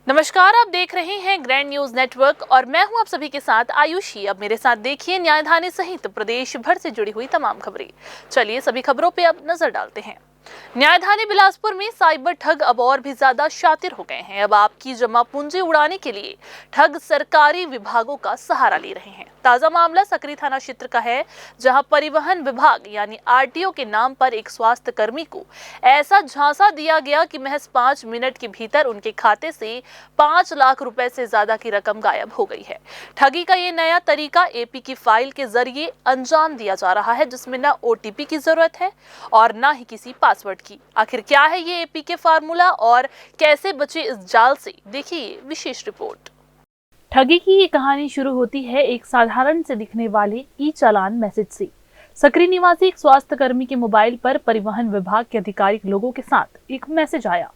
नमस्कार, आप देख रहे हैं ग्रैंड न्यूज नेटवर्क और मैं हूं आप सभी के साथ आयुषी। अब मेरे साथ देखिए न्यायधानी सहित प्रदेश भर से जुड़ी हुई तमाम खबरें। चलिए सभी खबरों पे अब नजर डालते हैं। न्यायधानी बिलासपुर में साइबर ठग अब और भी ज्यादा शातिर हो गए हैं। अब आपकी जमा पूंजी उड़ाने के लिए ठग सरकारी विभागों का सहारा ले रहे हैं। ताजा मामला सकरी थाना क्षेत्र का है, जहां परिवहन विभाग यानी आरटीओ के नाम पर एक स्वास्थ्य कर्मी को ऐसा झांसा दिया गया कि महज 5 मिनट के भीतर उनके खाते से 5 लाख रुपए से ज्यादा की रकम गायब हो गई है। ठगी का ये नया तरीका एपी की फाइल के जरिए अंजाम दिया जा रहा है, जिसमें न ओटीपी की जरूरत है और न ही किसी पासवर्ड की। आखिर क्या है ये एपी के फार्मूला और कैसे बचे इस जाल से, देखिए विशेष रिपोर्ट। ठगी की ये कहानी शुरू होती है एक साधारण से दिखने वाले ई चालान मैसेज से। सकरी निवासी एक स्वास्थ्य कर्मी के मोबाइल पर परिवहन विभाग के अधिकारिक लोगों के साथ एक मैसेज आया।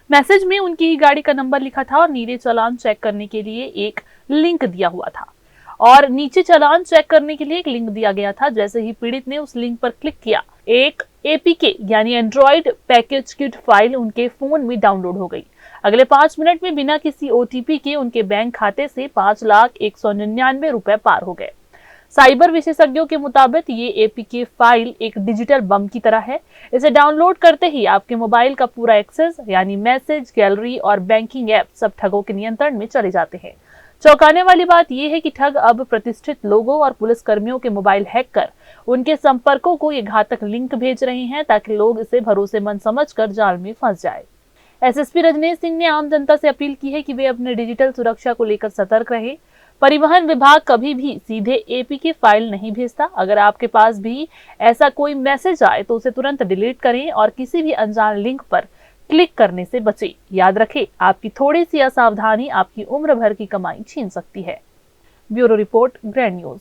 मैसेज में उनकी ही गाड़ी का नंबर लिखा था और नीले चालान चेक करने के लिए एक लिंक दिया हुआ था और नीचे चालान चेक करने के लिए एक लिंक दिया गया था। जैसे ही पीड़ित ने उस लिंक पर क्लिक किया, एक एपीके यानी एंड्रॉइड पैकेज किट फाइल उनके फोन में डाउनलोड हो गई। अगले 5 मिनट में बिना किसी ओटीपी के उनके बैंक खाते से 5,199,000 रुपए पार हो गए। साइबर विशेषज्ञों के मुताबिक ये एपीके फाइल एक डिजिटल बम की तरह है। इसे डाउनलोड करते ही आपके मोबाइल का पूरा एक्सेस यानी मैसेज, गैलरी और बैंकिंग ऐप सब ठगों के नियंत्रण में चले जाते हैं। चौंकाने वाली बात यह है कि ठग अब प्रतिष्ठित लोगों और पुलिस कर्मियों के मोबाइल हैक कर उनके संपर्कों को ये घातक लिंक भेज रहे हैं, ताकि लोग इसे भरोसेमंद समझकर जाल में फंस जाए। एसएसपी रजनीश सिंह ने आम जनता से अपील की है कि वे अपने डिजिटल सुरक्षा को लेकर सतर्क रहे। परिवहन विभाग कभी भी सीधे एपीके फाइल नहीं भेजता। अगर आपके पास भी ऐसा कोई मैसेज आए तो उसे तुरंत डिलीट करें और किसी भी अनजान लिंक पर क्लिक करने से बचें। याद रखें, आपकी थोड़ी सी असावधानी आपकी उम्र भर की कमाई छीन सकती है। Bureau report, grand news.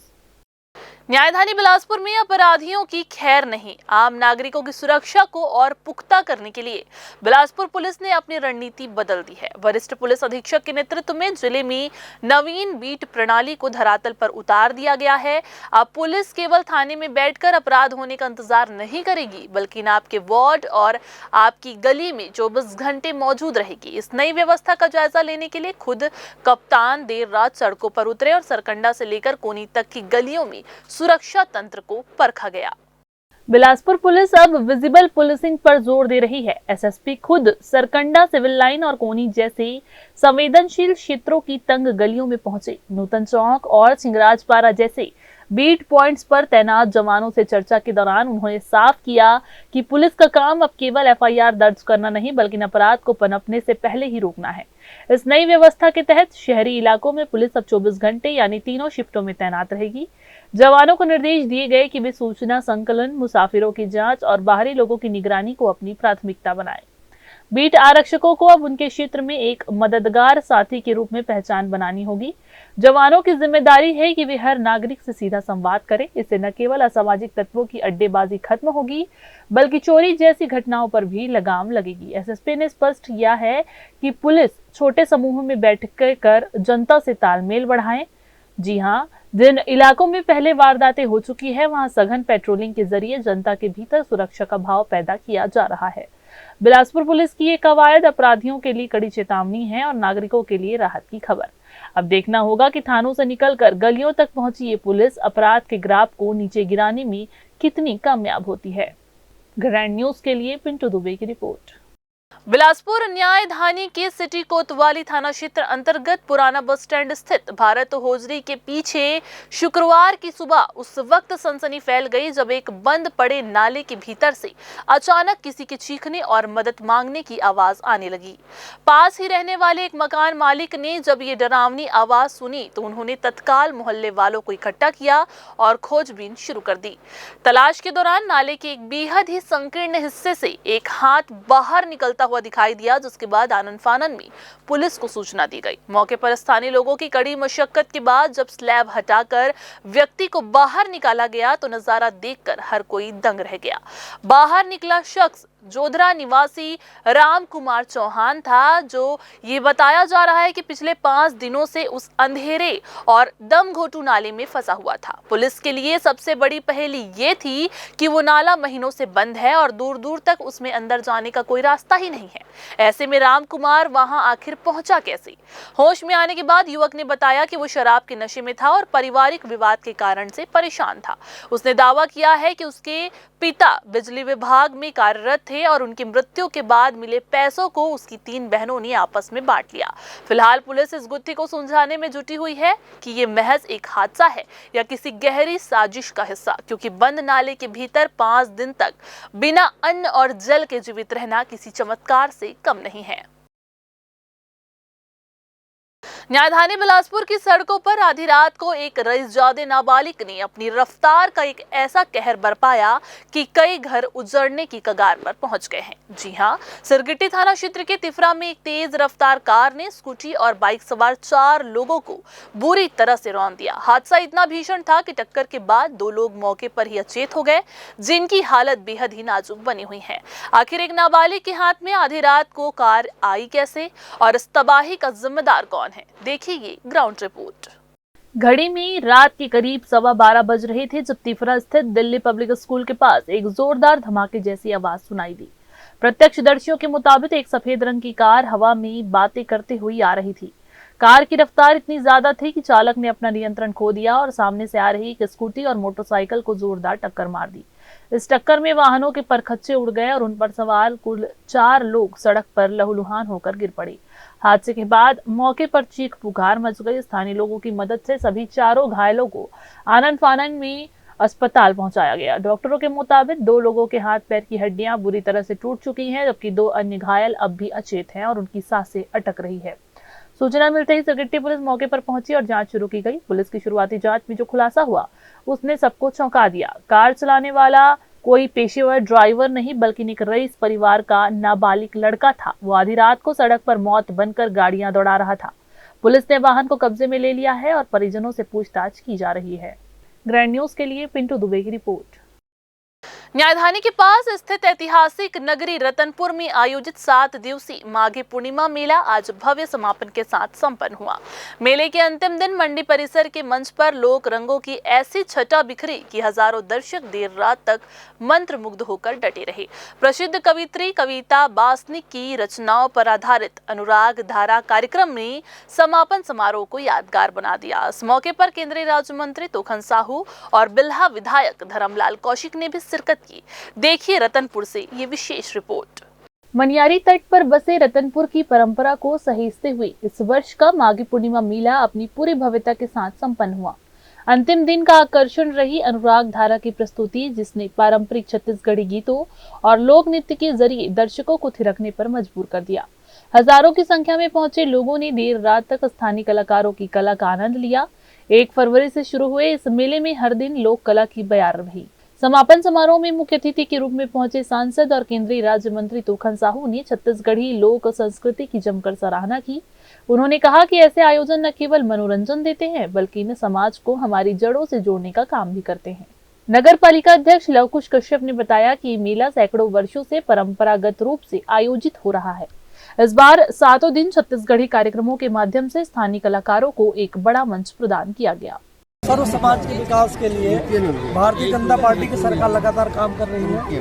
न्यायधानी बिलासपुर में अपराधियों की खैर नहीं। आम नागरिकों की सुरक्षा को और पुख्ता करने के लिए बिलासपुर पुलिस ने अपनी रणनीति बदल दी है। वरिष्ठ पुलिस अधीक्षक के नेतृत्व में जिले में नवीन बीट प्रणाली को धरातल पर उतार दिया गया है। अब पुलिस केवल थाने में बैठकर अपराध होने का इंतजार नहीं करेगी, बल्कि आपके वार्ड और आपकी गली में 24 घंटे मौजूद रहेगी। इस नई व्यवस्था का जायजा लेने के लिए खुद कप्तान देर रात सड़कों पर उतरे और सरकंडा से लेकर कोनी तक की गलियों में सुरक्षा तंत्र को परखा गया। बिलासपुर पुलिस अब विजिबल पुलिसिंग पर जोर दे रही है। एसएसपी खुद सरकंडा, सिविल लाइन और कोनी जैसे संवेदनशील क्षेत्रों की तंग गलियों में पहुंचे। नूतन चौक और सिंगराजपारा जैसे बीट पॉइंट्स पर तैनात जवानों से चर्चा के दौरान उन्होंने साफ किया कि पुलिस का काम अब केवल एफआईआर दर्ज करना नहीं, बल्कि अपराध को पनपने से पहले ही रोकना है। इस नई व्यवस्था के तहत शहरी इलाकों में पुलिस अब 24 घंटे यानी तीनों शिफ्टों में तैनात रहेगी। जवानों को निर्देश दिए गए कि वे सूचना संकलन, मुसाफिरों की जांच और बाहरी लोगों की निगरानी को अपनी प्राथमिकता बनाएं। बीट आरक्षकों को अब उनके क्षेत्र में एक मददगार साथी के रूप में पहचान बनानी होगी। जवानों की जिम्मेदारी है कि वे हर नागरिक से सीधा संवाद करें। इससे न केवल असामाजिक तत्वों की अड्डेबाजी खत्म होगी, बल्कि चोरी जैसी घटनाओं पर भी लगाम लगेगी। एसएसपी ने स्पष्ट किया है कि पुलिस छोटे समूहों में बैठक कर जनता से तालमेल बढ़ाएं। जी हाँ, जिन इलाकों में पहले वारदातें हो चुकी है, वहां सघन पेट्रोलिंग के जरिए जनता के भीतर सुरक्षा का भाव पैदा किया जा रहा है। बिलासपुर पुलिस की ये कवायद अपराधियों के लिए कड़ी चेतावनी है और नागरिकों के लिए राहत की खबर। अब देखना होगा कि थानों से निकलकर गलियों तक पहुंची ये पुलिस अपराध के ग्राफ को नीचे गिराने में कितनी कामयाब होती है। ग्रैंड न्यूज के लिए पिंटू दुबे की रिपोर्ट। बिलासपुर न्यायधानी के सिटी कोतवाली थाना क्षेत्र अंतर्गत पुराना बस स्टैंड स्थित भारत होजरी के पीछे शुक्रवार की सुबह उस वक्त सनसनी फैल गई जब एक बंद पड़े नाले के भीतर से अचानक किसी के चीखने और मदद मांगने की आवाज आने लगी। पास ही रहने वाले एक मकान मालिक ने जब ये डरावनी आवाज सुनी तो उन्होंने तत्काल मोहल्ले वालों को इकट्ठा किया और खोजबीन शुरू कर दी। तलाश के दौरान नाले के एक बेहद ही संकीर्ण हिस्से से एक हाथ बाहर निकलता हुआ दिखाई दिया, जिसके बाद आनन फानन में पुलिस को सूचना दी गई। मौके पर स्थानीय लोगों की कड़ी मशक्कत के बाद जब स्लैब हटाकर व्यक्ति को बाहर निकाला गया तो नजारा देखकर हर कोई दंग रह गया। बाहर निकला शख्स जोधरा निवासी राम कुमार चौहान था, जो ये बताया जा रहा है कि पिछले 5 दिनों से उस अंधेरे और दम घोटू नाले में फंसा हुआ था। पुलिस के लिए सबसे बड़ी पहेली ये थी कि वो नाला महीनों से बंद है और दूर दूर तक उसमें अंदर जाने का कोई रास्ता ही नहीं है। ऐसे में राम कुमार वहां आखिर पहुंचा कैसे? होश में आने के बाद युवक ने बताया कि वो शराब के नशे में था और पारिवारिक विवाद के कारण से परेशान था। उसने दावा किया है कि उसके पिता बिजली विभाग में कार्यरत थे और उनकी मृत्यु के बाद मिले पैसों को उसकी 3 बहनों ने आपस में बांट लिया। फिलहाल पुलिस इस गुत्थी को सुलझाने में जुटी हुई है कि ये महज एक हादसा है या किसी गहरी साजिश का हिस्सा, क्योंकि बंद नाले के भीतर 5 दिन तक बिना अन्न और जल के जीवित रहना किसी चमत्कार से कम नहीं है। न्यायधानी बिलासपुर की सड़कों पर आधी रात को एक रईसजादे नाबालिग ने अपनी रफ्तार का एक ऐसा कहर बरपाया कि कई घर उजड़ने की कगार पर पहुंच गए हैं। जी हां, सिरगिट्टी थाना क्षेत्र के तिफरा में एक तेज रफ्तार कार ने स्कूटी और बाइक सवार 4 लोगों को बुरी तरह से रौंद दिया। हादसा इतना भीषण था कि टक्कर के बाद 2 लोग मौके पर ही अचेत हो गए, जिनकी हालत बेहद ही नाजुक बनी हुई है। आखिर एक नाबालिग के हाथ में आधी रात को कार आई कैसे और इस तबाही का जिम्मेदार कौन है? देखिए ये ग्राउंड रिपोर्ट। घड़ी में रात के करीब 12:15 बज रहे थे जब तिफरा स्थित दिल्ली पब्लिक स्कूल के पास एक जोरदार धमाके जैसी आवाज सुनाई दी। प्रत्यक्षदर्शियों के मुताबिक एक सफेद रंग की कार हवा में बातें करते हुई आ रही थी। कार की रफ्तार इतनी ज्यादा थी कि चालक ने अपना नियंत्रण खो दिया और सामने से आ रही एक स्कूटी और मोटरसाइकिल को जोरदार टक्कर मार दी। इस टक्कर में वाहनों के परखच्चे उड़ गए और उन पर सवार कुल 4 लोग सड़क पर लहूलुहान होकर गिर पड़े। हादसे के बाद मौके पर चीख पुकार मच गई। स्थानीय लोगों की मदद से सभी 4 घायलों को आनन फानन में अस्पताल पहुंचाया गया। डॉक्टरों के मुताबिक 2 लोगों के हाथ पैर की हड्डियां बुरी तरह से टूट चुकी हैं, जबकि 2 अन्य घायल अब भी अचेत हैं और उनकी सांसें अटक रही है। सूचना मिलते ही सिरगिट्टी पुलिस मौके पर पहुंची और जांच शुरू की गई। पुलिस की शुरुआती जांच में जो खुलासा हुआ उसने सबको चौंका दिया। कार चलाने वाला कोई पेशेवर ड्राइवर नहीं बल्कि एक रईस परिवार का नाबालिग लड़का था। वो आधी रात को सड़क पर मौत बनकर गाड़ियां दौड़ा रहा था। पुलिस ने वाहन को कब्जे में ले लिया है और परिजनों से पूछताछ की जा रही है। ग्रैंड न्यूज के लिए पिंटू दुबे की रिपोर्ट। न्यायधानी के पास स्थित ऐतिहासिक नगरी रतनपुर में आयोजित 7 दिवसीय माघी पूर्णिमा मेला आज भव्य समापन के साथ संपन्न हुआ। मेले के अंतिम दिन मंडी परिसर के मंच पर लोक रंगों की ऐसी छटा बिखरी कि हजारों दर्शक देर रात तक मंत्रमुग्ध होकर डटे रहे। प्रसिद्ध कवित्री कविता बासनिक की रचनाओं पर आधारित अनुराग धारा कार्यक्रम ने समापन समारोह को यादगार बना दिया। इस मौके पर केंद्रीय राज्य मंत्री तोखन साहू और बिल्हा विधायक धर्मलाल कौशिक ने भी शिरकत की। देखिए रतनपुर से ये विशेष रिपोर्ट। मनियारी तट पर बसे रतनपुर की परंपरा को सहेजते हुए इस वर्ष का माघी पूर्णिमा मेला अपनी पूरी भव्यता के साथ संपन्न हुआ। अंतिम दिन का आकर्षण रही अनुराग धारा की प्रस्तुति, जिसने पारंपरिक छत्तीसगढ़ी गीतों और लोक नृत्य के जरिए दर्शकों को थिरकने पर मजबूर कर दिया। हजारों की संख्या में पहुंचे लोगों ने देर रात तक स्थानीय कलाकारों की कला का आनंद लिया। 1 फरवरी से शुरू हुए इस मेले में हर दिन लोक कला की बयार रही। समापन समारोह में मुख्य अतिथि के रूप में पहुंचे सांसद और केंद्रीय राज्य मंत्री तोखन साहू ने छत्तीसगढ़ी लोक संस्कृति की जमकर सराहना की। उन्होंने कहा कि ऐसे आयोजन न केवल मनोरंजन देते हैं बल्कि इन समाज को हमारी जड़ों से जोड़ने का काम भी करते हैं। नगर पालिका अध्यक्ष लवकुश कश्यप ने बताया कि मेला सैकड़ों वर्षों से परंपरागत रूप से आयोजित हो रहा है। इस बार 7 दिन छत्तीसगढ़ी कार्यक्रमों के माध्यम से स्थानीय कलाकारों को एक बड़ा मंच प्रदान किया गया। सर्व समाज के विकास के लिए भारतीय जनता पार्टी की सरकार लगातार काम कर रही है।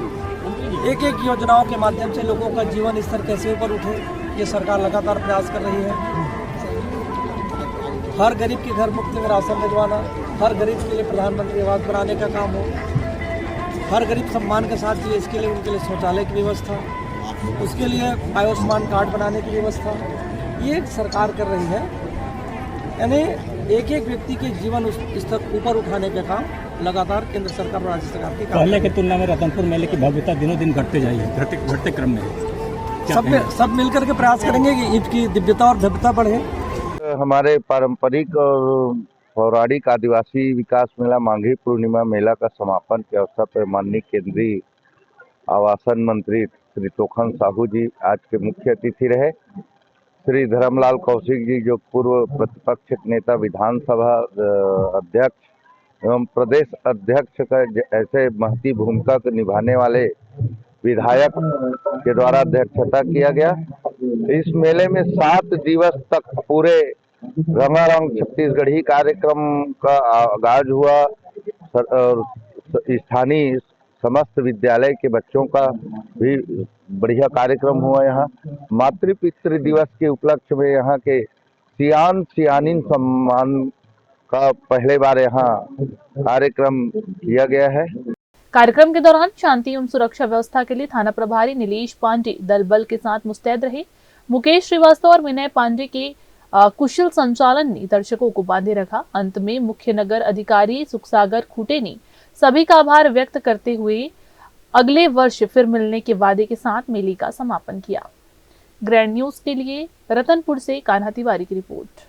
एक एक योजनाओं के माध्यम से लोगों का जीवन स्तर कैसे ऊपर उठे, ये सरकार लगातार प्रयास कर रही है। हर गरीब के घर मुफ्त में राशन भिजवाना, हर गरीब के लिए प्रधानमंत्री आवास बनाने का काम हो, हर गरीब सम्मान के साथ जिए, इसके लिए उनके लिए शौचालय की व्यवस्था, उसके लिए आयुष्मान कार्ड बनाने की व्यवस्था, ये सरकार कर रही है। यानी एक एक व्यक्ति के जीवन स्तर ऊपर उठाने का काम लगातार केंद्र सरकार और राज्य सरकार की पहले की तुलना में रतनपुर मेले की भव्यता दिनों दिन घटते क्रम में सब मिलकर के प्रयास करेंगे कि इसकी दिव्यता और भव्यता बढ़े। हमारे पारंपरिक और पौराणिक आदिवासी विकास मेला माघी पूर्णिमा मेला का समापन के अवसर पर माननीय केंद्रीय आवासन मंत्री श्री तोखन साहू जी आज के मुख्य अतिथि रहे। श्री धर्मलाल कौशिक जी जो पूर्व प्रतिपक्ष नेता, विधानसभा अध्यक्ष एवं प्रदेश अध्यक्ष का ऐसे महती भूमिका को निभाने वाले विधायक के द्वारा अध्यक्षता किया गया। इस मेले में 7 दिवस तक पूरे रंगारंग छत्तीसगढ़ी कार्यक्रम का आगाज हुआ और स्थानीय समस्त विद्यालय के बच्चों का भी बढ़िया कार्यक्रम हुआ। यहाँ मातृ पितृ दिवस के उपलक्ष्य में यहाँ के सियान सियानिन सम्मान का पहले बार यहाँ कार्यक्रम किया गया है। कार्यक्रम के दौरान शांति एवं सुरक्षा व्यवस्था के लिए थाना प्रभारी नीलेश पांडे दल बल के साथ मुस्तैद रहे। मुकेश श्रीवास्तव और विनय पांडे के कुशल संचालन ने दर्शकों को बांधे रखा। अंत में मुख्य नगर अधिकारी सुखसागर खूटे ने सभी का आभार व्यक्त करते हुए अगले वर्ष फिर मिलने के वादे के साथ मेले का समापन किया। ग्रैंड न्यूज के लिए रतनपुर से कान्हा तिवारी की रिपोर्ट।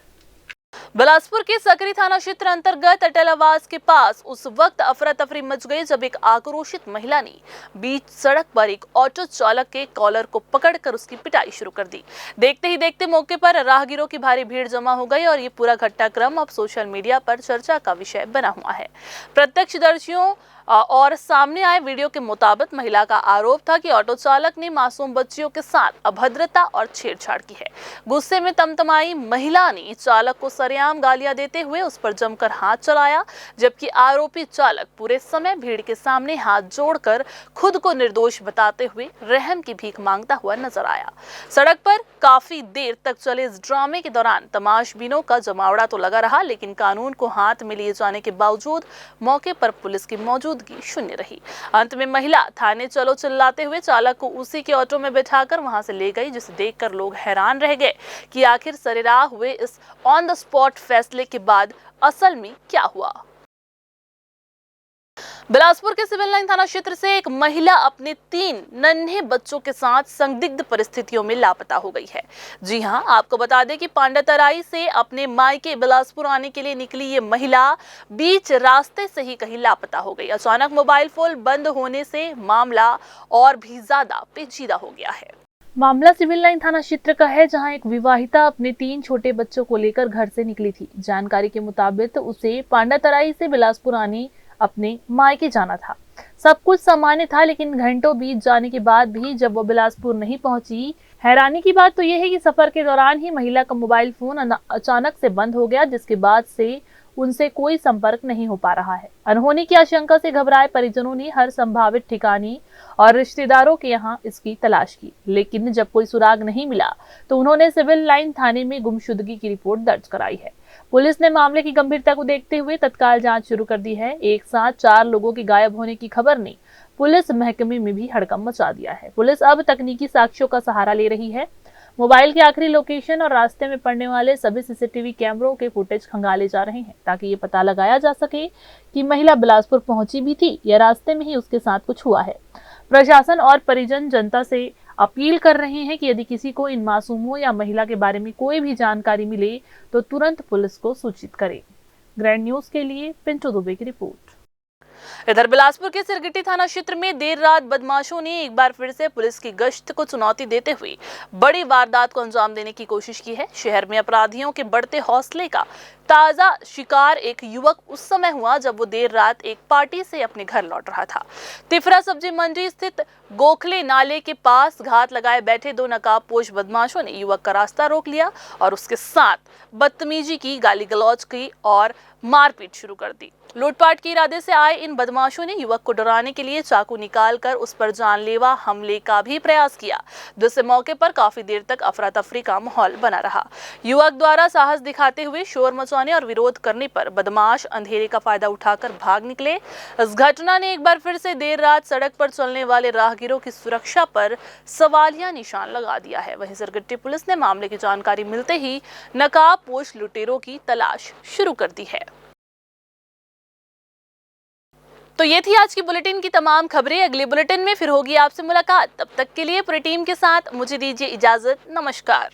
बिलासपुर के सकरी थाना क्षेत्र अंतर्गत अटल आवास के पास उस वक्त अफरा तफरी मच गई जब एक आक्रोशित महिला ने बीच सड़क पर एक ऑटो चालक के कॉलर को पकड़कर उसकी पिटाई शुरू कर दी। देखते ही देखते मौके पर राहगीरों की भारी भीड़ जमा हो गई और ये पूरा घटनाक्रम अब सोशल मीडिया पर चर्चा का विषय बना हुआ है। प्रत्यक्षदर्शियों और सामने आए वीडियो के मुताबिक महिला का आरोप था कि ऑटो चालक ने मासूम बच्चियों के साथ अभद्रता और छेड़छाड़ की है। गुस्से में तमतमाई महिला ने चालक को सरेआम गालियां देते हुए उस पर जमकर हाथ चलाया, जबकि आरोपी चालक पूरे समय भीड़ के सामने हाथ जोड़कर खुद को निर्दोष बताते हुए रहम की भीख मांगता हुआ नजर आया। सड़क पर काफी देर तक चले इस ड्रामे के दौरान तमाशबीनों का जमावड़ा तो लगा रहा, लेकिन कानून को हाथ में लिए जाने के बावजूद मौके पर पुलिस की मौजूदगी शून्य रही। अंत में महिला थाने चलो चिल्लाते हुए चालक को उसी के ऑटो में बैठाकर वहां से ले गई, जिसे देखकर लोग हैरान रह गए कि आखिर सरेराह हुए इस ऑन द स्पॉट फैसले के बाद असल में क्या हुआ। बिलासपुर के सिविल लाइन थाना क्षेत्र से एक महिला अपने 3 नन्हे बच्चों के साथ संदिग्ध परिस्थितियों में लापता हो गई है। जी हां, आपको बता दें कि पांडातराई से अपने मायके बिलासपुर आने के लिए निकली ये महिला बीच रास्ते से ही कहीं लापता हो गई। अचानक मोबाइल फोन बंद होने से मामला और भी ज्यादा पेचीदा हो गया है। मामला सिविल लाइन थाना क्षेत्र का है, जहां एक विवाहिता अपने 3 छोटे बच्चों को लेकर घर से निकली थी। जानकारी के मुताबिक उसे पांडातराई से बिलासपुर आने अपने मायके जाना था। सब कुछ सामान्य था, लेकिन घंटों बीत जाने के बाद भी जब वो बिलासपुर नहीं पहुंची, हैरानी की बात तो यह है कि सफर के दौरान ही महिला का मोबाइल फोन अचानक से बंद हो गया, जिसके बाद से उनसे कोई संपर्क नहीं हो पा रहा है। अनहोनी की आशंका से घबराए परिजनों ने हर संभावित ठिकाने और रिश्तेदारों के यहाँ इसकी तलाश की, लेकिन जब कोई सुराग नहीं मिला तो उन्होंने सिविल लाइन थाने में गुमशुदगी की रिपोर्ट दर्ज कराई है। पुलिस ने मामले की गंभीरता को देखते हुए तत्काल जांच शुरू कर दी है। एक साथ 4 लोगों के गायब होने की खबर ने पुलिस महकमे में भी हड़कंप मचा दिया है। पुलिस अब तकनीकी साक्ष्यों का सहारा ले रही है। मोबाइल की आखिरी लोकेशन और रास्ते में पड़ने वाले सभी सीसीटीवी कैमरों के फुटेज खंगाले जा रहे हैं, ताकि ये पता लगाया जा सके कि महिला बिलासपुर पहुंची भी थी या रास्ते में ही उसके साथ कुछ हुआ है। प्रशासन और परिजन जनता से अपील कर रहे हैं कि यदि किसी को इन मासूमों या महिला के बारे में कोई भी जानकारी मिले तो तुरंत पुलिस को सूचित करें। ग्रैंड न्यूज के लिए पिंटू दुबे की रिपोर्ट। इधर बिलासपुर के सिरगिट्टी थाना क्षेत्र में देर रात बदमाशों ने एक बार फिर से पुलिस की गश्त को चुनौती देते हुए बड़ी वारदात को अंजाम देने की कोशिश की है। शहर में अपराधियों के बढ़ते हौसले का ताजा शिकार एक युवक उस समय हुआ जब वो देर रात एक पार्टी से अपने घर लौट रहा था। तिफरा सब्जी मंडी स्थित गोखले नाले के पास घात लगाए बैठे 2 नकाबपोश बदमाशों ने युवक का रास्ता रोक लिया और उसके साथ बदतमीजी की, गाली गलौज की और मारपीट शुरू कर दी। लूटपाट के इरादे से आए इन बदमाशों ने युवक को डराने के लिए चाकू निकालकर उस पर जानलेवा हमले का भी प्रयास किया, जिससे मौके पर काफी देर तक अफरा तफरी का माहौल बना रहा। युवक द्वारा साहस दिखाते हुए शोर मचाने और विरोध करने पर बदमाश अंधेरे का फायदा उठाकर भाग निकले। इस घटना ने एक बार फिर से देर रात सड़क पर चलने वाले राहगीरों की सुरक्षा पर सवालिया निशान लगा दिया है। वहीं सिरगिट्टी पुलिस ने मामले की जानकारी मिलते ही नकाबपोश लुटेरों की तलाश शुरू कर दी है। तो ये थी आज की बुलेटिन की तमाम खबरें। अगले बुलेटिन में फिर होगी आपसे मुलाकात। तब तक के लिए पूरी टीम के साथ मुझे दीजिए इजाजत। नमस्कार।